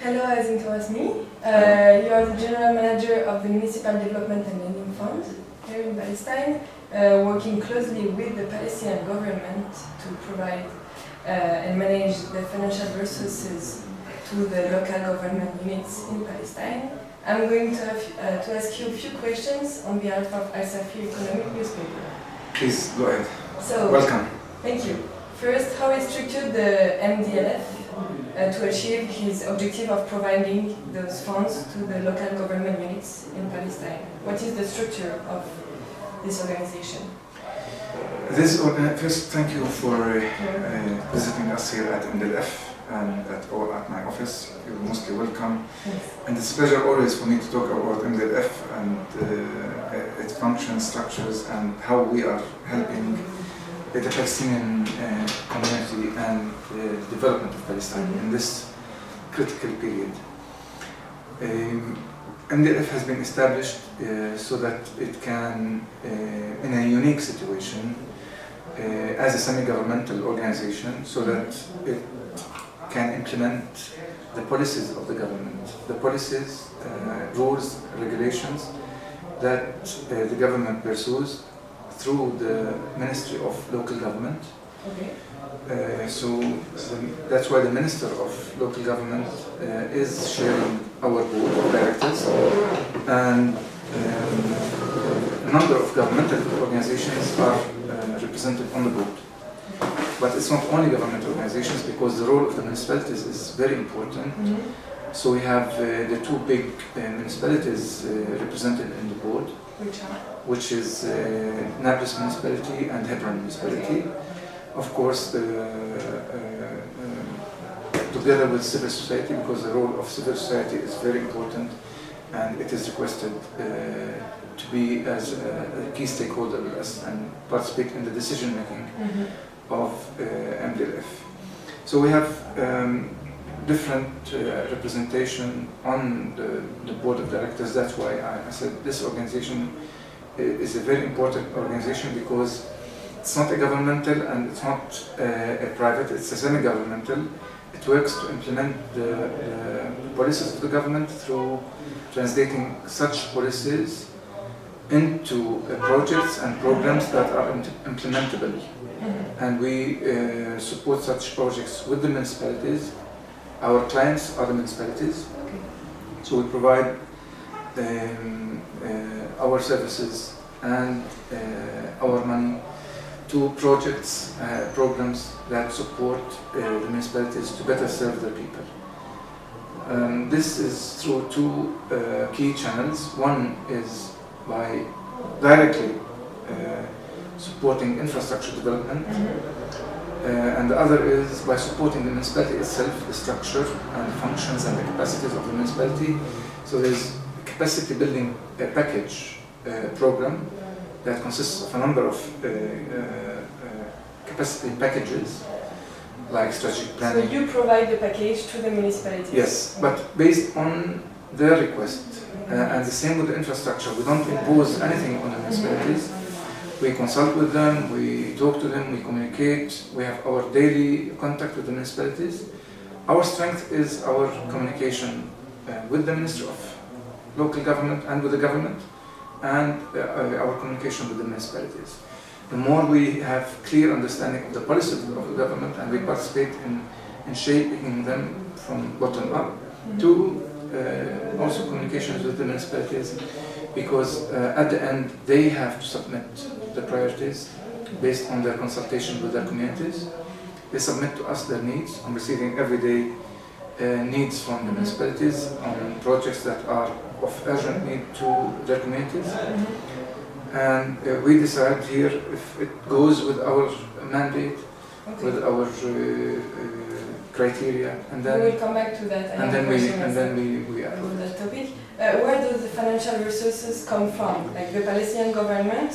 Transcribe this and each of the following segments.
Hello, Hazim Kawasmi. You are the General Manager of the Municipal Development and Lending Fund here in Palestine, working closely with the Palestinian government to provide and manage the financial resources to the local government units in Palestine. I'm going to ask you a few questions on behalf of Al Safi Economic Newspaper. Please, go ahead. So, welcome. Thank you. First, how is structured the MDLF to achieve his objective of providing those funds to the local government units in Palestine? What is the structure of this organization? First, thank you for visiting us here at MDLF and at my office. You're mostly welcome. Yes. And it's a pleasure always for me to talk about MDLF and its functions, structures, and how we are helping the Palestinian community and the development of Palestine in this critical period. MDLF has been established so that it can, in a unique situation, as a semi-governmental organization, so that it can implement the policies of the government, the policies, rules, regulations that the government pursues through the Ministry of Local Government. Okay. That's why the Minister of Local Government is sharing our board of directors, and a number of governmental organizations are represented on the board. But it's not only government organizations, because the role of the municipalities is very important. So we have the two big municipalities represented in the board, which is Nablus municipality and Hebron municipality. Of course, together with civil society, because the role of civil society is very important, and it is requested to be as a key stakeholder with us and participate in the decision making of MDLF. So we have different representation on the board of directors. That's why I said this organization is a very important organization, because it's not a governmental and it's not a private, it's a semi-governmental. It works to implement the policies of the government through translating such policies into projects and programs that are implementable. And we support such projects with the municipalities. Our clients are the municipalities. So we provide our services and our money to projects, programs that support the municipalities to better serve their people. This is through two key channels. One is by directly supporting infrastructure development, and the other is by supporting the municipality itself, the structure and the functions and the capacities of the municipality. So there's a capacity building package program that consists of a number of capacity packages, like strategic planning. So you provide the package to the municipalities? Yes, but based on their request. And the same with the infrastructure. We don't impose anything on the municipalities. We consult with them, we talk to them, we communicate. We have our daily contact with the municipalities. Our strength is our communication with the Ministry of Local Government and with the government, and our communication with the municipalities. The more we have clear understanding of the policies of the government, and we participate in shaping them from bottom up, to also communications with the municipalities, because at the end they have to submit the priorities based on their consultation with their communities. They submit to us their needs. I'm receiving everyday needs from the municipalities on projects that are of urgent need to their communities. And we decide here if it goes with our mandate, with our criteria, and then we will come back to that. And then we approve that topic. Where do the financial resources come from? Like the Palestinian government,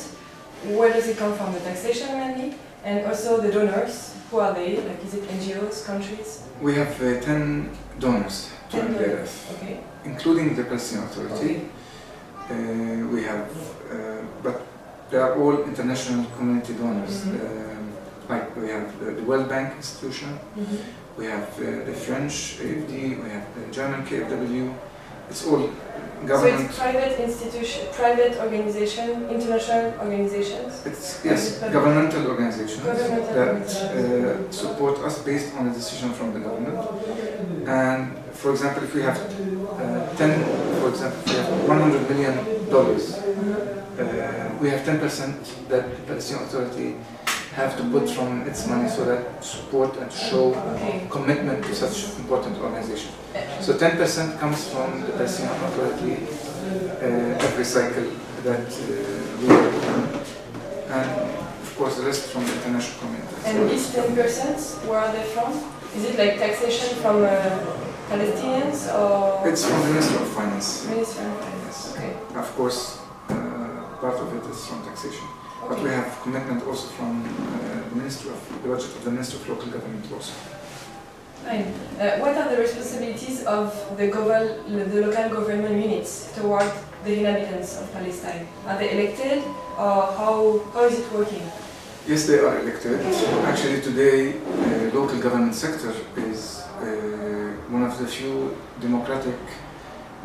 where does it come from? The taxation mainly, and also the donors. Who are they? Like, is it NGOs, countries? We have 10 donors to MDLF, including the Palestinian Authority. We have, but they are all international community donors. like we have the World Bank institution, we have the French AFD, we have the German KfW. It's all government. So it's private institution, private organization, international organizations? It's, yes, governmental organizations that support us based on a decision from the government. And for example, if we have 10, for example, if we have $100 million, we have 10% that the Palestinian Authority have to put from its money so that support and to show commitment to such important organization. So 10% comes from the Palestinian Authority every cycle that we work on, and of course the rest from the international community. And these 10%, where are they from? Is it like taxation from Palestinians or? It's from the Ministry of Finance. Ministry of Finance. Okay. Of course, part of it is from taxation. Okay. But we have commitment also from the Ministry of the budget of the Ministry of Local Government also. Fine. What are the responsibilities of the local government units toward the inhabitants of Palestine? Are they elected, or how is it working? Yes, they are elected. Actually, today, the local government sector is one of the few democratic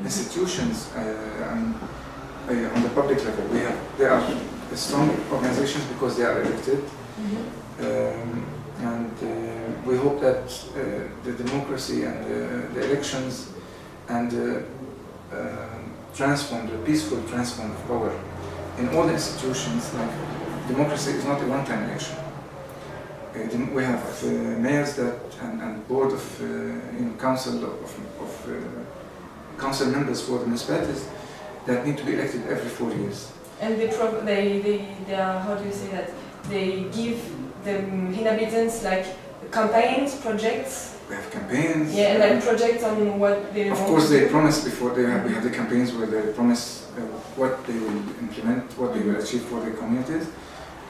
institutions on the public level. They are strong organizations because they are elected, and we hope that the democracy and the elections and the peaceful transform of power in all the institutions. Like democracy is not a one-time election. We have mayors that and board of council members for the municipalities that need to be elected every 4 years. And they are, how do you say that? They give the inhabitants like campaigns, projects. We have campaigns. Yeah, and like projects on what they Of want course, to they do. promise before we have the campaigns where they promise what they will implement, what they will achieve for their communities,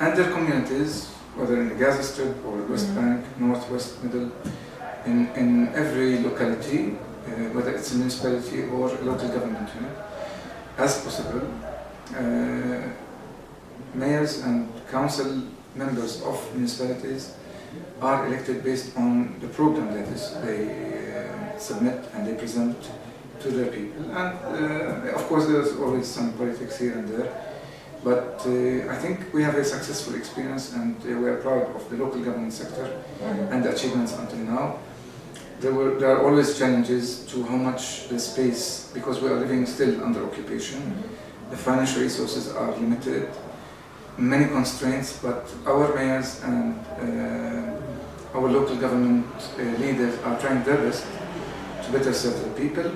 and their communities, whether in the Gaza Strip or West Bank, Northwest, Middle, in every locality, whether it's a municipality or a local government unit, as possible. Mayors and council members of municipalities are elected based on the program that they submit and they present to their people. And of course there's always some politics here and there, but I think we have a successful experience, and we are proud of the local government sector and the achievements until now. There are always challenges to how much the space, because we are living still under occupation. The financial resources are limited, many constraints, but our mayors and our local government leaders are trying their best to better serve the people.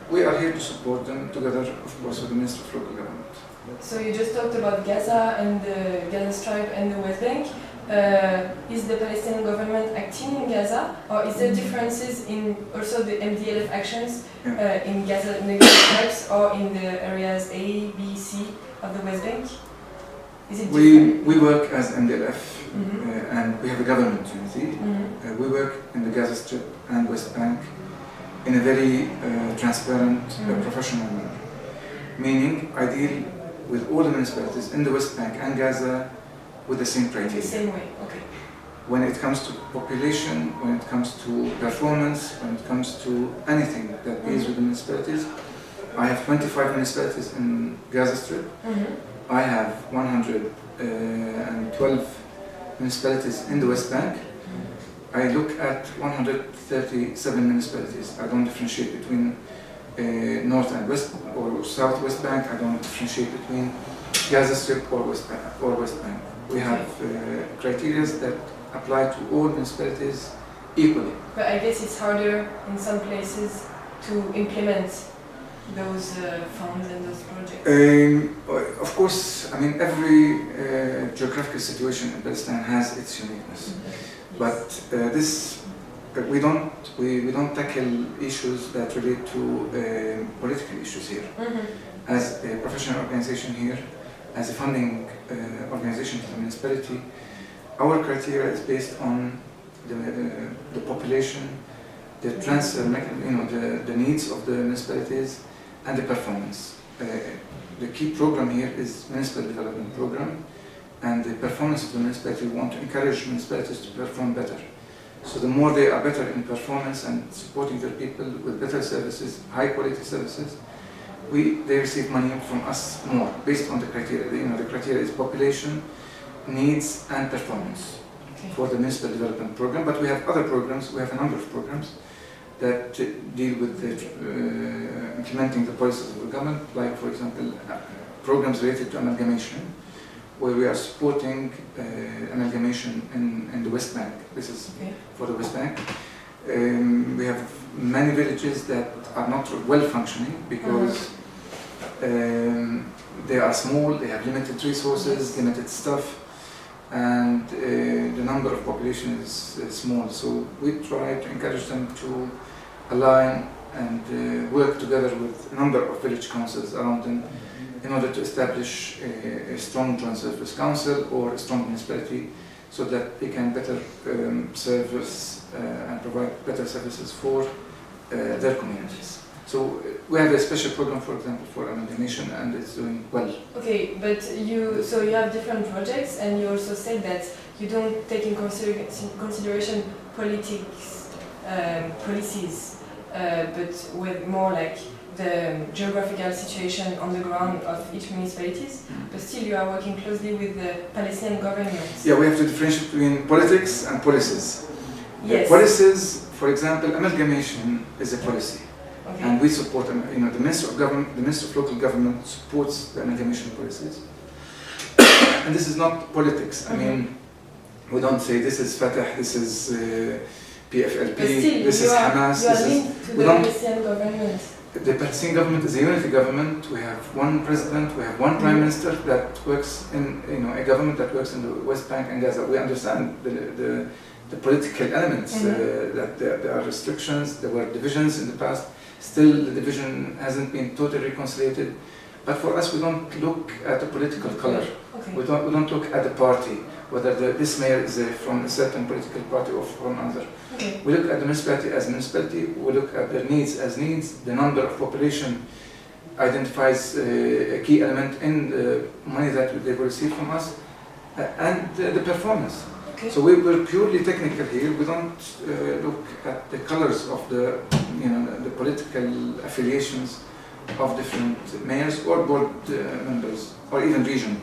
We are here to support them together, of course, with the Ministry of Local Government. So you just talked about Gaza and the Gaza Strip and the West Bank. Is the Palestinian government acting in Gaza, or is there differences in also the MDLF actions in Gaza, in the Gaza Stripes, or in the areas A, B, C of the West Bank? Is it different? We work as MDLF, and we have a government unity. We work in the Gaza Strip and West Bank in a very transparent, professional manner. Meaning, I deal with all the municipalities in the West Bank and Gaza with the same criteria. The same way, okay. When it comes to population, when it comes to performance, when it comes to anything that deals with the municipalities, I have 25 municipalities in Gaza Strip. I have 112 municipalities in the West Bank. I look at 137 municipalities. I don't differentiate between North and West or South West Bank. I don't differentiate between Gaza Strip or West Bank. We have criteria that apply to all municipalities equally. But I guess it's harder in some places to implement those funds and those projects. Of course, I mean every geographical situation in Palestine has its uniqueness, but we don't tackle issues that relate to political issues here. As a professional organization here, as a funding organization to the municipality, our criteria is based on the population, the transfer, the needs of the municipalities, and the performance. The key program here is municipal development program, and the performance of the municipality. We want to encourage municipalities to perform better. So the more they are better in performance and supporting their people with better services, high quality services, they receive money from us more based on the criteria. The criteria is population, needs, and performance for the municipal development program. But we have other programs. We have a number of programs that deal with implementing the policies of the government, like, for example, programs related to amalgamation, where we are supporting amalgamation in the West Bank. This is for the West Bank. We have many villages that are not well functioning because they are small, they have limited resources, limited staff, and the number of population is small. So we try to encourage them to align and work together with a number of village councils around them in order to establish a strong joint service council or a strong municipality, so that they can better service and provide better services for their communities. So we have a special program, for example, for amalgamation, and it's doing well. Okay, but you have different projects, and you also said that you don't take in consideration politics, policies, but with more like the geographical situation on the ground of each municipalities, but still you are working closely with the Palestinian government. Yeah, we have to differentiate between politics and policies. Yes. Policies, for example, amalgamation is a policy, and we support them. The Minister of Government, the Minister of Local Government supports the amalgamation policies. And this is not politics. I mean, we don't say this is Fatah, this is PFLP, this is Hamas. You are linked to the Palestinian government. The Palestinian government is a unity government. We have one president, we have one prime minister that works in, a government that works in the West Bank and Gaza. We understand the political elements, that there are restrictions, there were divisions in the past. Still, the division hasn't been totally reconciled. But for us, we don't look at the political color. We don't look at the party, whether this mayor is from a certain political party or from another. We look at the municipality as municipality, we look at their needs as needs. The number of population identifies a key element in the money that they will receive from us, and the performance. So we're purely technical here. We don't look at the colors of the political affiliations of different mayors or board members, or even region.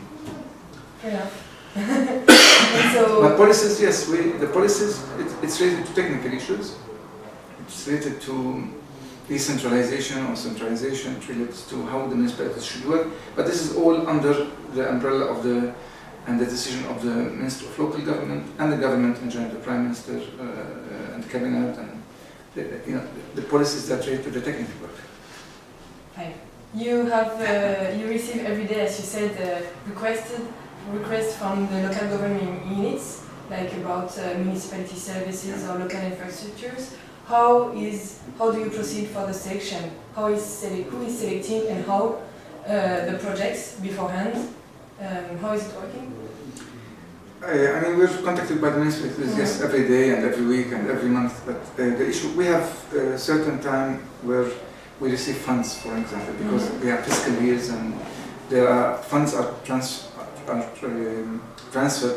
Fair enough. But policies, yes, the policies, it's related to technical issues. It's related to decentralization or centralization. It relates to how the municipalities should work. But this is all under the umbrella of the decision of the Minister of Local Government and the government in general, the Prime Minister and the Cabinet, and the policies that relate to the technical work. Fine. You receive every day, as you said, requests from the local government units, like about municipality services or local infrastructures. How do you proceed for the selection? Who is selecting, and how the projects beforehand? How is it working? I mean, we're contacted by the municipalities, yes, every day and every week and every month. But the issue, we have a certain time where we receive funds, for example, because we have fiscal years, and funds are transferred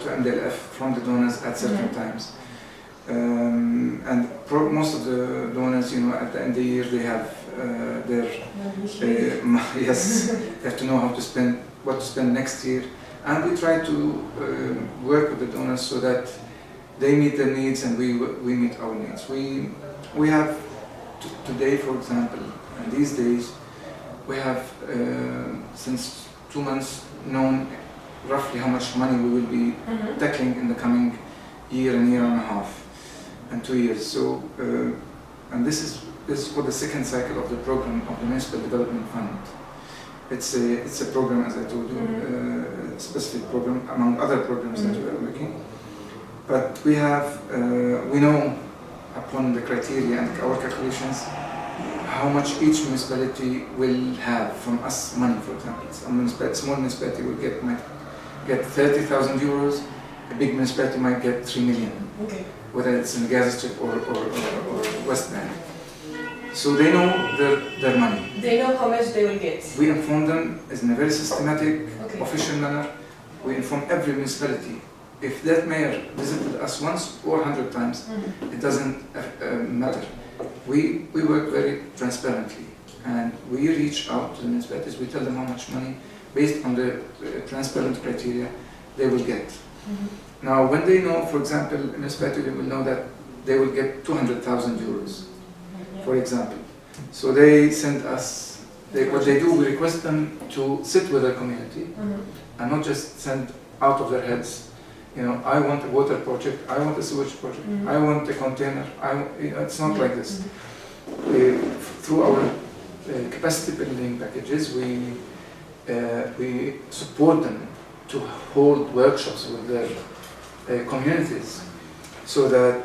to MDLF from the donors at certain times. And most of the donors, at the end of the year, they have yes, they have to know what to spend next year. And we try to work with the donors so that they meet their needs and we meet our needs. We have today, for example, and these days, we have since 2 months known roughly how much money we will be tackling in the coming year and a half and 2 years. So, and this is for the second cycle of the program of the Municipal Development Fund. It's a program, as I told you, a specific program among other programs that we are working. But we know upon the criteria and our calculations how much each municipality will have from us money. For example, a small municipality might get 30,000 euros. A big municipality might get 3 million, whether it's in the Gaza Strip or West Bank. So they know their money. They know how much they will get. We inform them in a very systematic, official manner we inform every municipality. If that mayor visited us once or 100 times, it doesn't matter. We work very transparently, and we reach out to the municipalities. We tell them how much money, based on the transparent criteria, they will get. Now, when they know, for example, a municipality will know that they will get 200,000 euros, for example. So they send us, what they do, we request them to sit with their community and not just send out of their heads, you know, I want a water project, I want a sewage project, I want a container, it's not like this. Through our capacity building packages, we support them to hold workshops with their communities, so that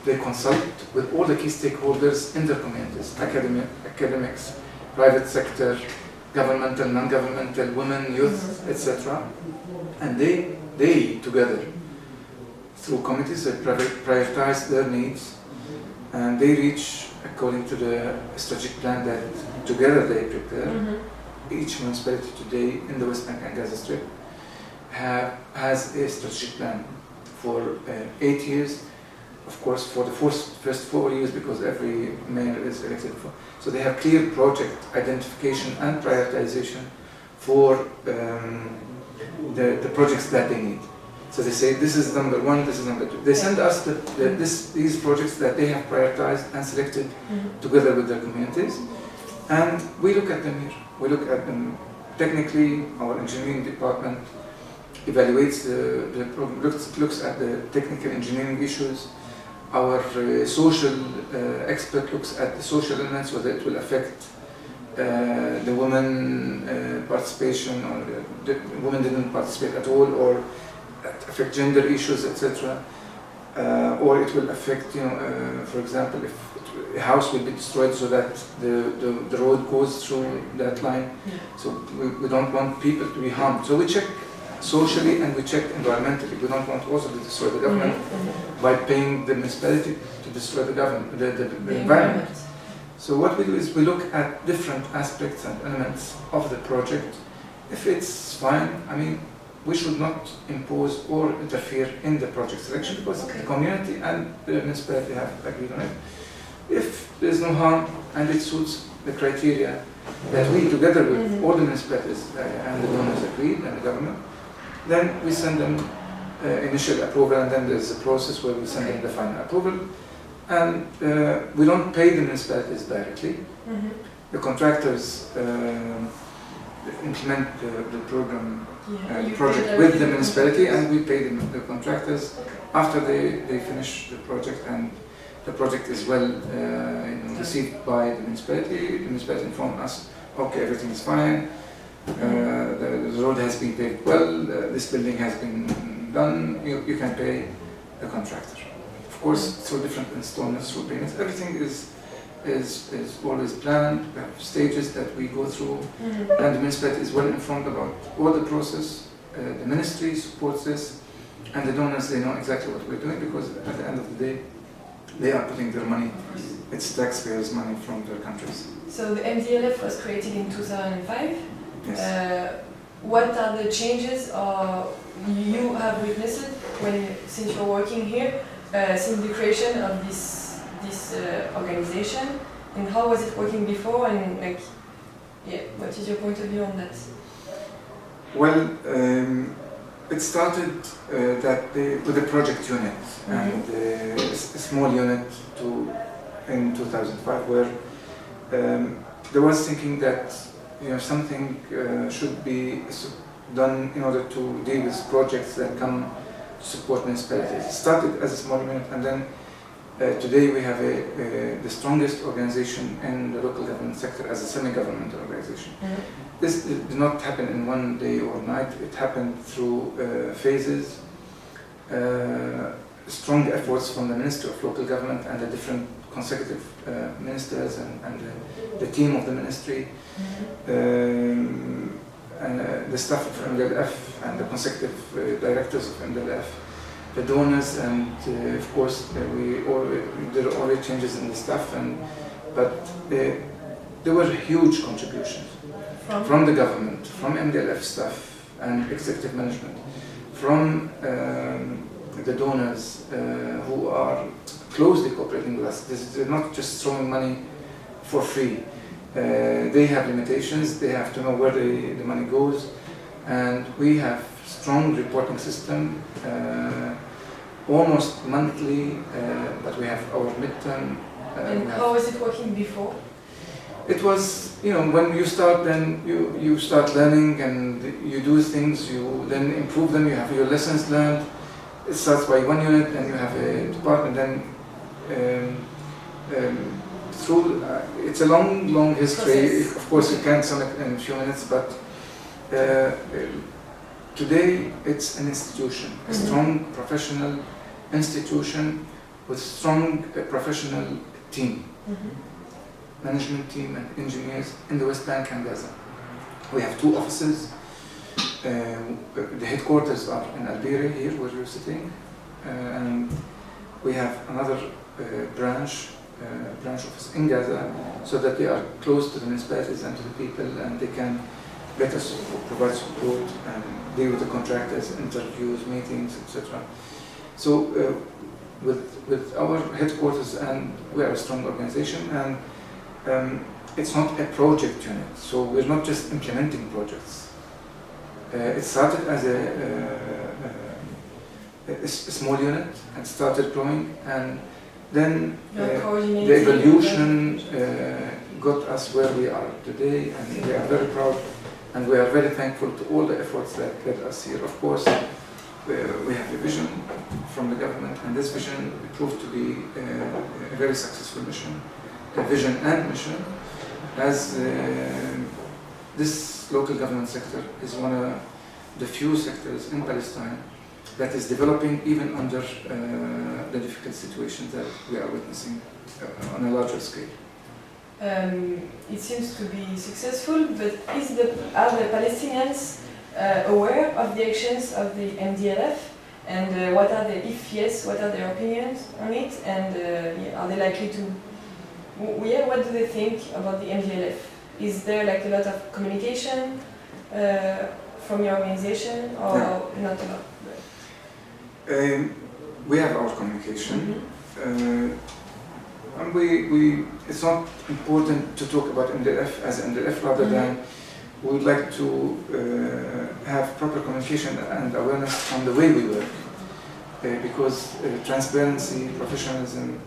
they consult with all the key stakeholders in their communities, academics, private sector, governmental, non-governmental, women, youth, etc. And they together, through committees, they prioritize their needs, and they reach according to the strategic plan that together they prepare. Each municipality today in the West Bank and Gaza Strip has a strategic plan for 8 years, of course for the first 4 years, because every mayor is elected for. So they have clear project identification and prioritization for the projects that they need. So they say, this is number one, this is number two. They send us these projects that they have prioritized and selected together with their communities, and we look at them here. We look at them technically. Our engineering department evaluates the program, looks at the technical engineering issues. Our social expert looks at the social elements, whether it will affect the women participation, or the women didn't participate at all, or affect gender issues, etc. Or it will affect, for example, if a house will be destroyed so that the road goes through that line. So we don't want people to be harmed. So we check socially and we check environmentally. We don't want also to destroy the government by paying the municipality to destroy the government, the environment. So what we do is we look at different aspects and elements of the project. If it's fine, I mean, we should not impose or interfere in the project selection, because the community and the municipality have agreed on it. If there's no harm and it suits the criteria that we, together with all the municipalities and the donors agreed, and the government, then we send them initial approval, and then there's a process where we send them the final approval. And we don't pay the municipalities directly. The contractors implement the program project with the municipality, and we pay the contractors after they finish the project, and the project is well received by the municipality. The municipality informs us, okay, everything is fine, the road has been paved well, this building has been done, you can pay the contractor. Of course, through different installments, through payments, everything is always planned. We have stages that we go through, and the municipality is well informed about all the process. The ministry supports this, and the donors, they know exactly what we're doing, because at the end of the day, they are putting their money, it's taxpayers' money from their countries. So the MDLF was created in 2005. Yes. What are the changes you have witnessed since you're working here, since the creation of this organization, and how was it working before, and what is your point of view on that? Well, it started with a project unit, and a small unit in 2005, where there was thinking that something should be done in order to deal with projects that come to support municipalities. It started as a small unit, and then today we have the strongest organization in the local government sector as a semi-governmental organization. This did not happen in one day or night. It happened through phases, strong efforts from the Ministry of Local Government and the different consecutive ministers and the team of the ministry, and the staff of MDLF and the consecutive directors of MDLF, the donors, and of course there are already changes in the staff, but there were huge contributions from the government, from MDLF staff, and executive management from the donors who are closely cooperating with us. They're not just throwing money for free. They have limitations, they have to know where the money goes, and we have strong reporting system, almost monthly, but we have our midterm. And how was it working before? It was, when you start, then you start learning and you do things, you then improve them, you have your lessons learned. It starts by one unit, then you have a department, then through, it's a long history. Process. Of course, you can't sum it in a few minutes, but today it's an institution, a strong professional institution with strong professional team. Management team and engineers in the West Bank and Gaza. We have 2 offices. The headquarters are in Alberia, here where you're sitting, and we have another branch office in Gaza, so that they are close to the municipalities and to the people, and they can better provide support and deal with the contractors, interviews, meetings, etc. So with our headquarters, and we are a strong organization, and it's not a project unit, so we're not just implementing projects. It started as a small unit and started growing, and then the evolution got us where we are today, and we are very proud and we are very thankful to all the efforts that led us here. Of course, we have a vision from the government, and this vision proved to be a very successful mission. A vision and mission, as this local government sector is one of the few sectors in Palestine that is developing even under the difficult situations that we are witnessing on a larger scale. It seems to be successful, but are the Palestinians aware of the actions of the MDLF? And if yes, what are their opinions on it? And are they likely to? What do they think about the MDLF? Is there a lot of communication from your organization, or not a lot? We have our communication. And it's not important to talk about MDLF as MDLF, rather than we would like to have proper communication and awareness on the way we work, because transparency, professionalism,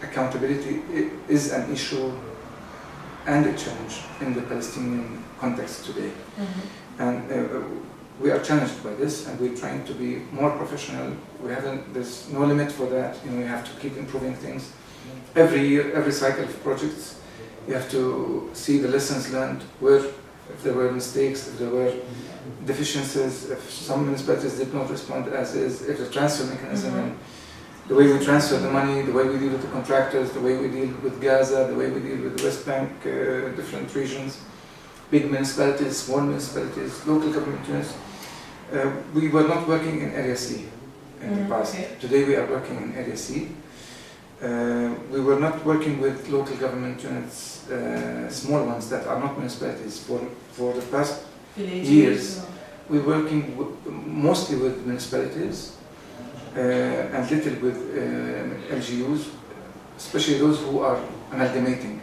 accountability is an issue and a challenge in the Palestinian context today. And we are challenged by this, and we're trying to be more professional. There's no limit for that. We have to keep improving things. Every year, every cycle of projects, you have to see the lessons learned, if there were mistakes, if there were deficiencies, if some municipalities did not respond as is, if the transfer mechanism, and the way we transfer the money, the way we deal with the contractors, the way we deal with Gaza, the way we deal with the West Bank, different regions, big municipalities, small municipalities, local government units. We were not working in Area C in the past. Okay. Today we are working in Area C. We were not working with local government units, small ones that are not municipalities. For the past years, we're working mostly with municipalities and little with LGUs, especially those who are amalgamating.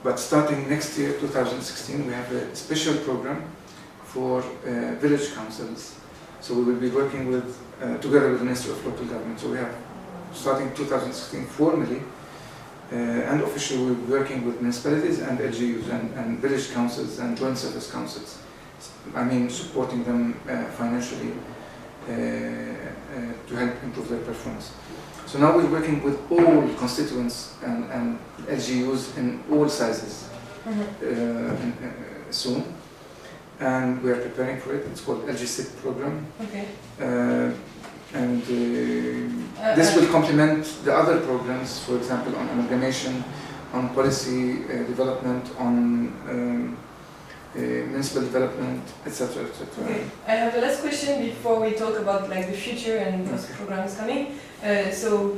But starting next year, 2016, we have a special program for village councils. So we will be working with, together with the Ministry of Local Government. So we have, starting 2016, formally and officially, we'll be working with municipalities and LGUs and village councils and joint service councils. I mean, supporting them financially to help improve their performance. So now we're working with all constituents and LGUs in all sizes soon, and we are preparing for it. It's called LG6 program. Okay. This will complement the other programs, for example, on amalgamation, on policy development, on municipal development, etc., etc. Okay. I have the last question before we talk about the future and those programs coming. So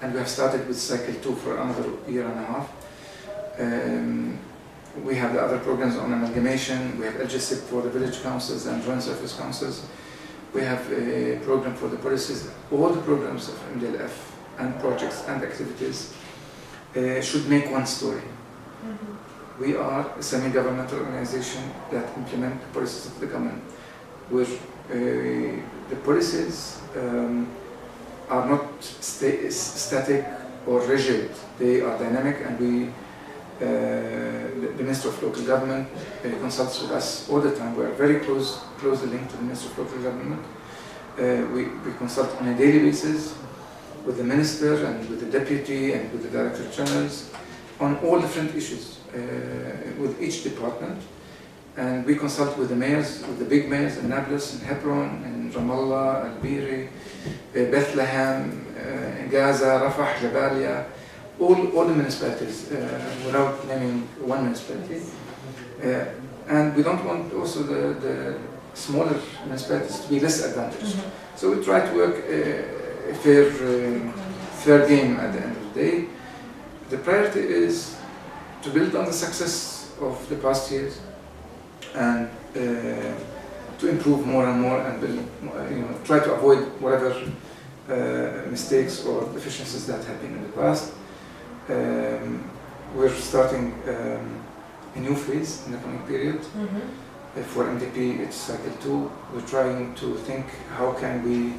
and we have started with cycle 2 for another year and a half. We have the other programs on amalgamation. We have LGSIP for the village councils and joint service councils. We have a program for the policies. All the programs of MDLF and projects and activities should make one story. We are a semi-governmental organization that implement the policies of the government, where the policies are not static or rigid. They are dynamic, and the Minister of Local Government consults with us all the time. We are very closely linked to the Minister of Local Government. We consult on a daily basis with the Minister and with the Deputy and with the Director Generals on all different issues with each department. And we consult with the mayors, with the big mayors in Nablus, in Hebron, in Ramallah, Al-Biri, Bethlehem, Gaza, Rafah, Jabalia, all the municipalities, without naming one municipality. And we don't want also the smaller municipalities to be less advantaged. So we try to work a fair game at the end of the day. The priority is to build on the success of the past years and to improve more and more and build, try to avoid whatever mistakes or deficiencies that have been in the past. We're starting a new phase in the coming period. For MDP, it's cycle 2. We're trying to think how can we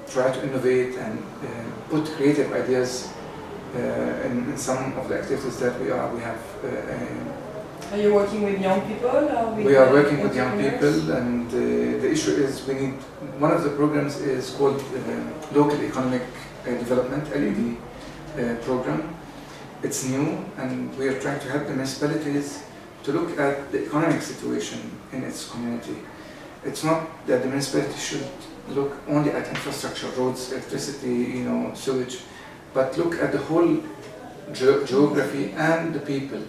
try to innovate and put creative ideas in some of the activities that we have. Are you working with young people? Or with we are working with young people, and the issue is we need, one of the programs is called Local Economic Development, LED program. It's new, and we are trying to help the municipalities to look at the economic situation in its community. It's not that the municipality should look only at infrastructure, roads, electricity, sewage, but look at the whole geography and the people,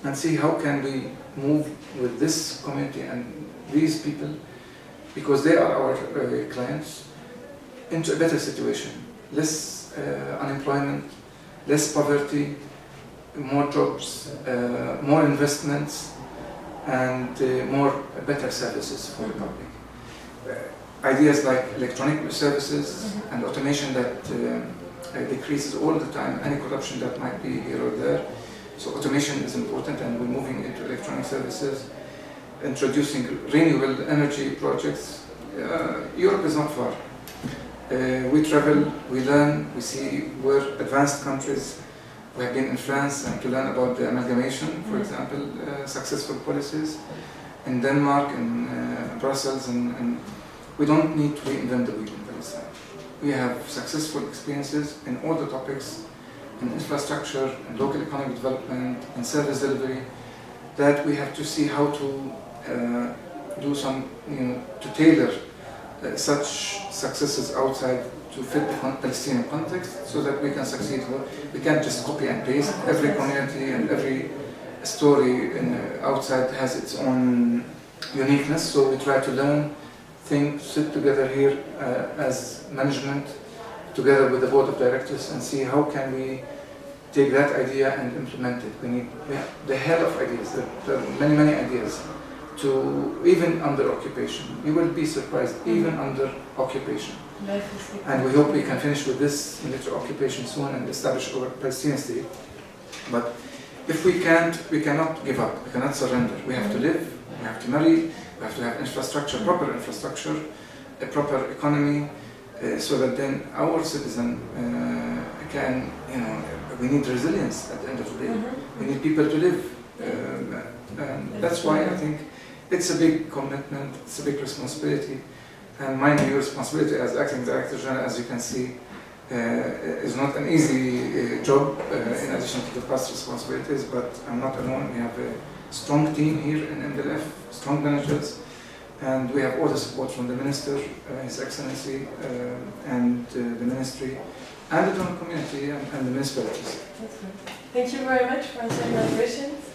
and see how can we move with this community and these people, because they are our clients, into a better situation. Less unemployment, less poverty, more jobs, more investments, and better services for the public. Ideas like electronic services and automation that decreases all the time any corruption that might be here or there. So automation is important, and we're moving into electronic services, introducing renewable energy projects. Europe is not far. We travel, we learn, we see where advanced countries. We have been in France and to learn about the amalgamation, for example, successful policies in Denmark and Brussels, and we don't need to reinvent the wheel in Palestine. We have successful experiences in all the topics, in infrastructure, in local economic development, in service delivery, that we have to see how to do some, to tailor such successes outside to fit the Palestinian context, so that we can succeed. We can't just copy and paste. Every community and every story outside has its own uniqueness, so we try to learn, think, sit together here as management, together with the board of directors, and see how can we take that idea and implement it. We have the hell of ideas. There are many ideas. Even under occupation, you will be surprised. Even under occupation, and we hope we can finish with this military occupation soon and establish our Palestinian state. But if we can't, we cannot give up. We cannot surrender. We have to live. We have to marry. We have to have infrastructure, proper infrastructure, a proper economy, so that then our citizen can, we need resilience at the end of the day. We need people to live. And that's why I think it's a big commitment, it's a big responsibility. And my new responsibility as acting director general, as you can see, is not an easy job in addition to the past responsibilities, but I'm not alone. We have a strong team here in MDLF, strong managers, and we have all the support from the Minister, His Excellency, and the Ministry, and the donor community and the municipalities. Thank you very much for answering my questions.